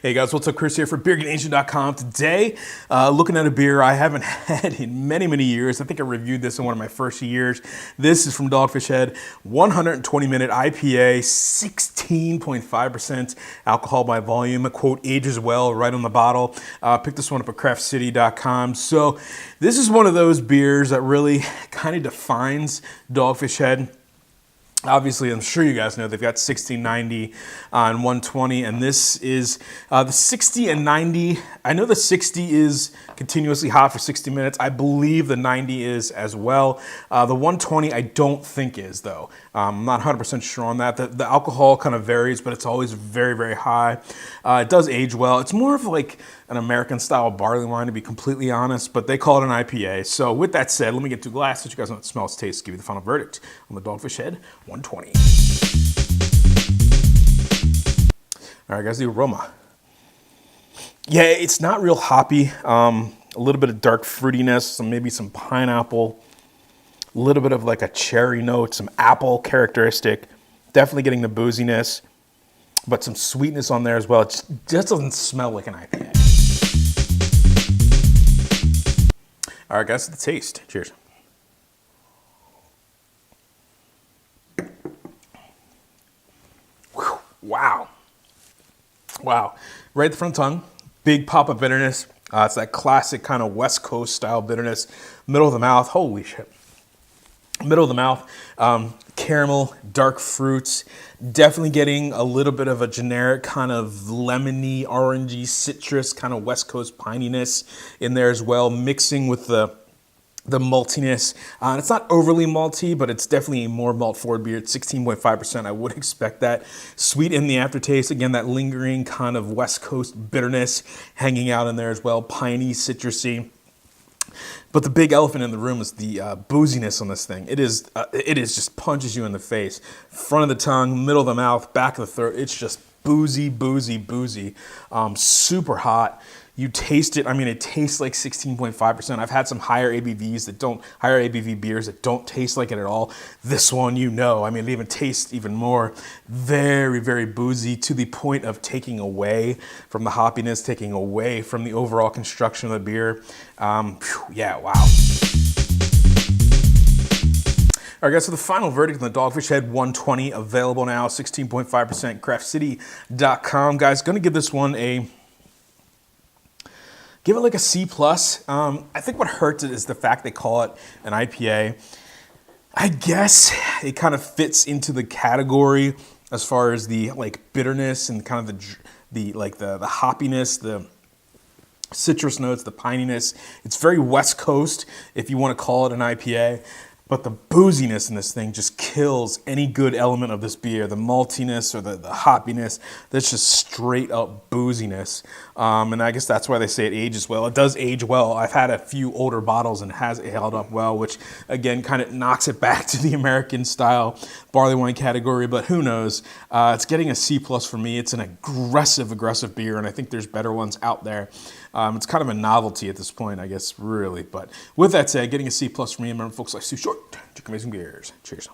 Hey guys, what's up? Chris here for BeerGameNation.com. Today, looking at a beer I haven't had in many, many years. I think I reviewed this in one of my first years. This is from Dogfish Head, 120-minute IPA, 16.5% alcohol by volume. A quote, ages well, right on the bottle. Picked this one up at craftcity.com. So this is one of those beers that really kind of defines Dogfish Head. Obviously, I'm sure you guys know they've got 60, 90, and 120, and this is the 60 and 90. I know the 60 is continuously hot for 60 minutes. I believe the 90 is as well. The 120 I don't think is, though. I'm not 100% sure on that. The alcohol kind of varies, but it's always very, very high. It does age well. It's more of like an American-style barley wine, to be completely honest, but they call it an IPA. So with that said, let me get to a glass so you guys know what it smells, tastes, give you the final verdict on the Dogfish Head 120. All right, guys, the aroma. Yeah, it's not real hoppy. A little bit of dark fruitiness, maybe some pineapple, a little bit of like a cherry note, some apple characteristic. Definitely getting the booziness, but some sweetness on there as well. It just doesn't smell like an IPA. All right, guys, the taste. Cheers. Whew. Wow. Wow. Right at the front tongue, big pop of bitterness. It's that classic kind of West Coast style bitterness. Middle of the mouth, holy shit. Middle of the mouth, caramel, dark fruits, definitely getting a little bit of a generic kind of lemony, orangey, citrus, kind of West Coast pininess in there as well, mixing with the maltiness. It's not overly malty, but it's definitely a more malt forward beer. It's 16.5%. I would expect that. Sweet in the aftertaste. Again, that lingering kind of West Coast bitterness hanging out in there as well. Piney, citrusy. But the big elephant in the room is the booziness on this thing. It is just punches you in the face. Front of the tongue, middle of the mouth, back of the throat. It's just boozy, boozy, boozy. Super hot. You taste it. I mean, it tastes like 16.5%. I've had some higher ABV beers that don't taste like it at all. This one, you know, I mean, it even tastes even more. Very, very boozy to the point of taking away from the hoppiness, taking away from the overall construction of the beer. Yeah, wow. All right, guys, so the final verdict on the Dogfish Head 120, available now, 16.5%, craftcity.com. Guys, going to give this one give it like a C+. I think what hurts it is the fact they call it an IPA. I guess it kind of fits into the category as far as the like bitterness and kind of the hoppiness, the citrus notes, the pininess. It's very West Coast if you want to call it an IPA. But the booziness in this thing just kills any good element of this beer. The maltiness or the hoppiness, that's just straight up booziness. And I guess that's why they say it ages well. It does age well. I've had a few older bottles and it has held up well, which again kind of knocks it back to the American style barley wine category. But who knows? It's getting a C+ for me. It's an aggressive beer, and I think there's better ones out there. It's kind of a novelty at this point, I guess, really. But with that said, getting a C+ for me. Remember, folks, life's too short. Drink amazing beers. Cheers.